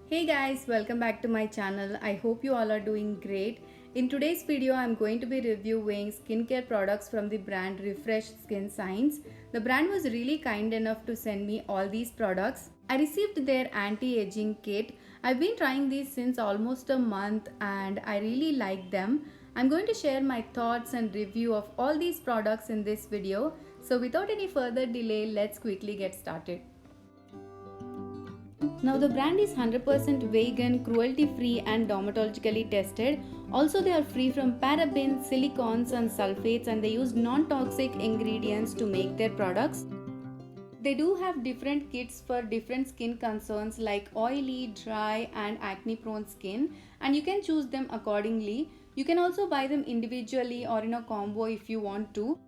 Hey guys, welcome back to my channel. I hope you all are doing great. In today's video, I'm going to be reviewing skincare products from the brand Refresh Skin Science. The brand was really kind enough to send me all these products. I received their anti-aging kit. I've been trying these since almost a month and I really like them. I'm going to share my thoughts and review of all these products in this video. So without any further delay, let's quickly get started. Now the brand is 100% vegan, cruelty free and dermatologically tested. Also they are free from parabens, silicones and sulfates, and they use non-toxic ingredients to make their products. They do have different kits for different skin concerns like oily, dry and acne prone skin, and you can choose them accordingly. You can also buy them individually or in a combo if you want to.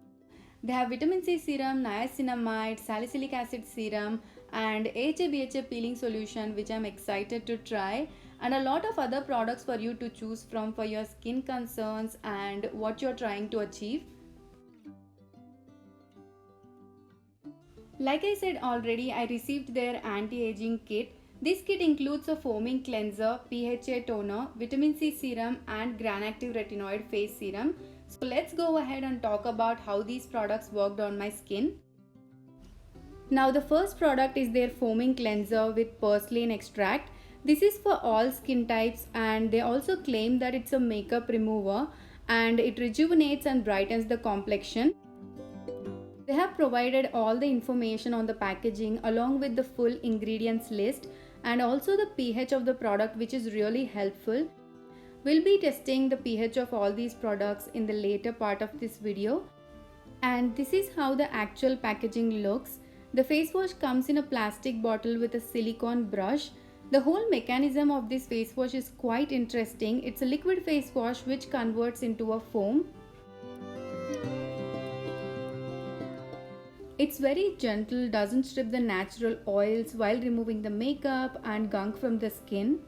They have vitamin C serum, niacinamide, salicylic acid serum and AHA/BHA peeling solution, which I'm excited to try, and a lot of other products for you to choose from for your skin concerns and what you're trying to achieve. Like I said already, I received their anti-aging kit. This kit includes a foaming cleanser, PHA toner, vitamin C serum and Granactive retinoid face serum. So let's go ahead and talk about how these products worked on my skin. Now the first product is their foaming cleanser with purslane extract. This is for all skin types and they also claim that it's a makeup remover and it rejuvenates and brightens the complexion. They have provided all the information on the packaging along with the full ingredients list and also the pH of the product, which is really helpful. We'll be testing the pH of all these products in the later part of this video. And this is how the actual packaging looks. The face wash comes in a plastic bottle with a silicone brush. The whole mechanism of this face wash is quite interesting. It's a liquid face wash which converts into a foam. It's very gentle, doesn't strip the natural oils while removing the makeup and gunk from the skin.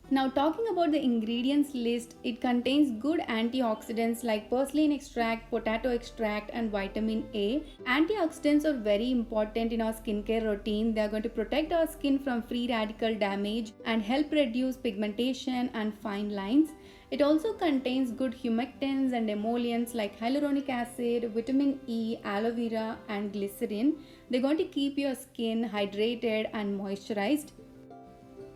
Now talking about the ingredients list, it contains good antioxidants like purslane extract, potato extract and vitamin A. Antioxidants are very important in our skincare routine. They are going to protect our skin from free radical damage and help reduce pigmentation and fine lines. It also contains good humectants and emollients like hyaluronic acid, vitamin E, aloe vera and glycerin. They're going to keep your skin hydrated and moisturized.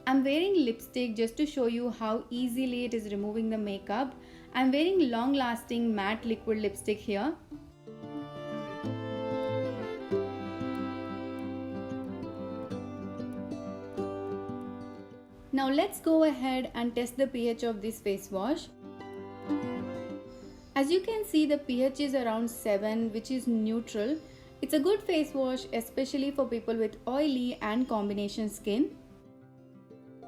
I'm wearing lipstick just to show you how easily it is removing the makeup. I'm wearing long lasting matte liquid lipstick here. Now let's go ahead and test the pH of this face wash. As you can see, the pH is around 7, which is neutral. It's a good face wash, especially for people with oily and combination skin.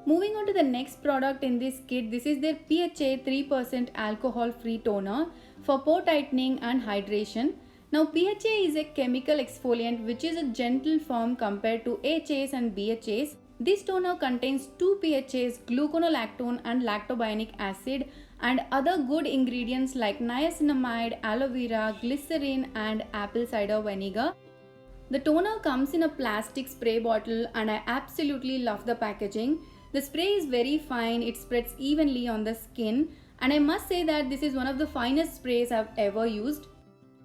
Moving on to the next product in this kit, this is their PHA 3% alcohol free toner for pore tightening and hydration. Now PHA is a chemical exfoliant which is a gentle form compared to AHAs and BHAs. This toner contains 2 PHAs, gluconolactone and lactobionic acid and other good ingredients like niacinamide, aloe vera, glycerin and apple cider vinegar. The toner comes in a plastic spray bottle and I absolutely love the packaging. The spray is very fine, it spreads evenly on the skin and I must say that this is one of the finest sprays I've ever used.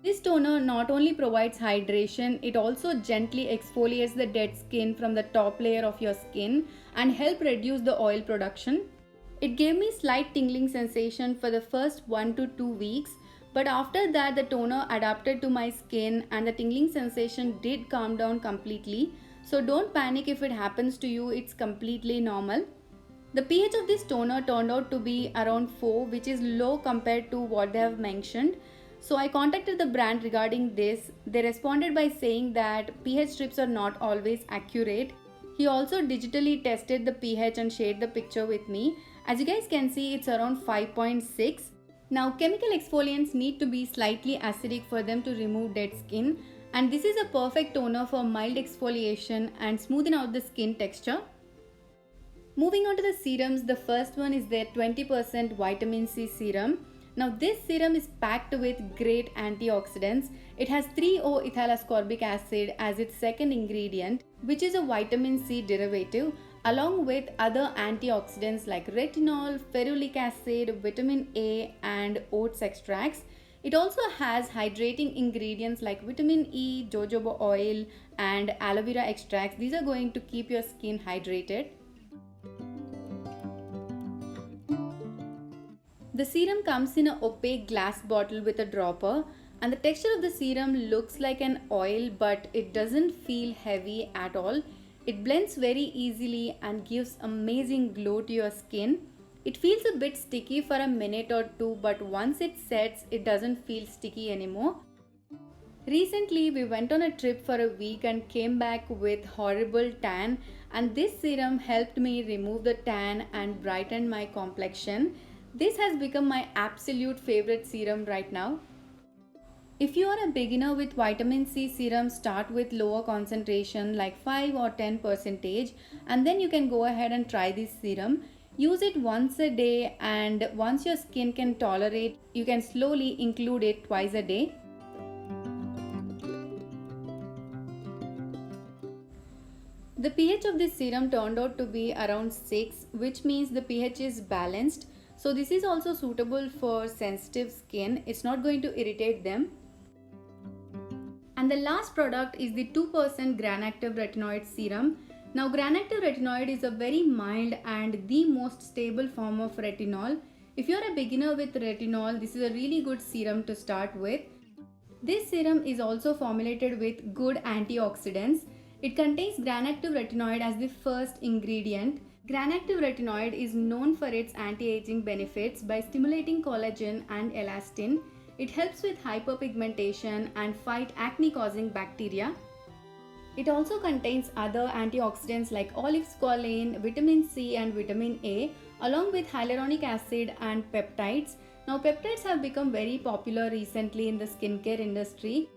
This toner not only provides hydration, it also gently exfoliates the dead skin from the top layer of your skin and help reduce the oil production. It gave me slight tingling sensation for the first 1 to 2 weeks, but after that the toner adapted to my skin and the tingling sensation did calm down completely. So don't panic if it happens to you, it's completely normal. The pH of this toner turned out to be around 4, which is low compared to what they have mentioned. So I contacted the brand regarding this. They responded by saying that pH strips are not always accurate. He also digitally tested the pH and shared the picture with me. As you guys can see, it's around 5.6. Now chemical exfoliants need to be slightly acidic for them to remove dead skin. And this is a perfect toner for mild exfoliation and smoothing out the skin texture. Moving on to the serums, the first one is their 20% vitamin C serum. Now this serum is packed with great antioxidants. It has 3-O-ethylascorbic acid as its second ingredient, which is a vitamin C derivative, along with other antioxidants like retinol, ferulic acid, vitamin A, and oats extracts. It also has hydrating ingredients like vitamin E, jojoba oil, and aloe vera extracts. These are going to keep your skin hydrated. The serum comes in an opaque glass bottle with a dropper, and the texture of the serum looks like an oil, but it doesn't feel heavy at all. It blends very easily and gives amazing glow to your skin. It feels a bit sticky for a minute or two, but once it sets, it doesn't feel sticky anymore. Recently, we went on a trip for a week and came back with horrible tan, and this serum helped me remove the tan and brighten my complexion. This has become my absolute favorite serum right now. If you are a beginner with vitamin C serum, start with lower concentration like 5 or 10%, and then you can go ahead and try this serum. Use it once a day, and once your skin can tolerate, you can slowly include it twice a day. The pH of this serum turned out to be around 6, which means the pH is balanced. So this is also suitable for sensitive skin. It's not going to irritate them. And the last product is the 2% Granactive Retinoid Serum. Now Granactive Retinoid is a very mild and the most stable form of retinol. If you're a beginner with retinol, this is a really good serum to start with. This serum is also formulated with good antioxidants. It contains Granactive Retinoid as the first ingredient. Granactive Retinoid is known for its anti-aging benefits by stimulating collagen and elastin. It helps with hyperpigmentation and fight acne-causing bacteria. It also contains other antioxidants like olive squalane, vitamin C and vitamin A, along with hyaluronic acid and peptides. Now peptides have become very popular recently in the skincare industry.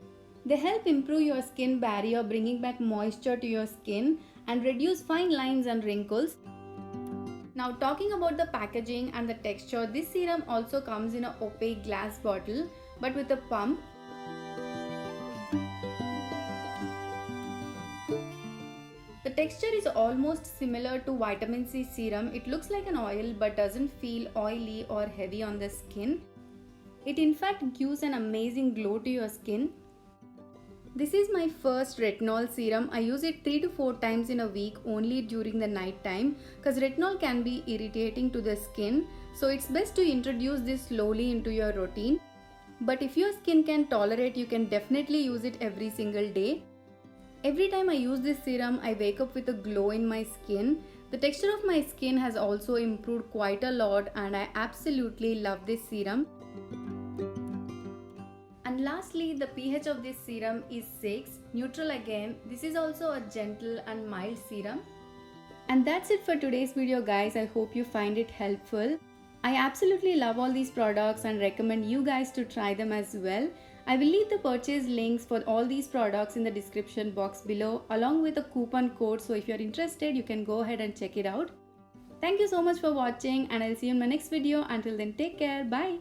They help improve your skin barrier, bringing back moisture to your skin and reduce fine lines and wrinkles. Now talking about the packaging and the texture, this serum also comes in an opaque glass bottle but with a pump. The texture is almost similar to vitamin C serum. It looks like an oil but doesn't feel oily or heavy on the skin. It in fact gives an amazing glow to your skin. This is my first retinol serum. I use it 3 to 4 times in a week only during the night time because retinol can be irritating to the skin. So it's best to introduce this slowly into your routine. But if your skin can tolerate, you can definitely use it every single day. Every time I use this serum, I wake up with a glow in my skin. The texture of my skin has also improved quite a lot and I absolutely love this serum. And lastly, the pH of this serum is 6, neutral again. This is also a gentle and mild serum. And that's it for today's video guys. I hope you find it helpful. I absolutely love all these products and recommend you guys to try them as well. I will leave the purchase links for all these products in the description box below along with a coupon code. So if you're interested, you can go ahead and check it out. Thank you so much for watching and I'll see you in my next video. Until then, take care. Bye.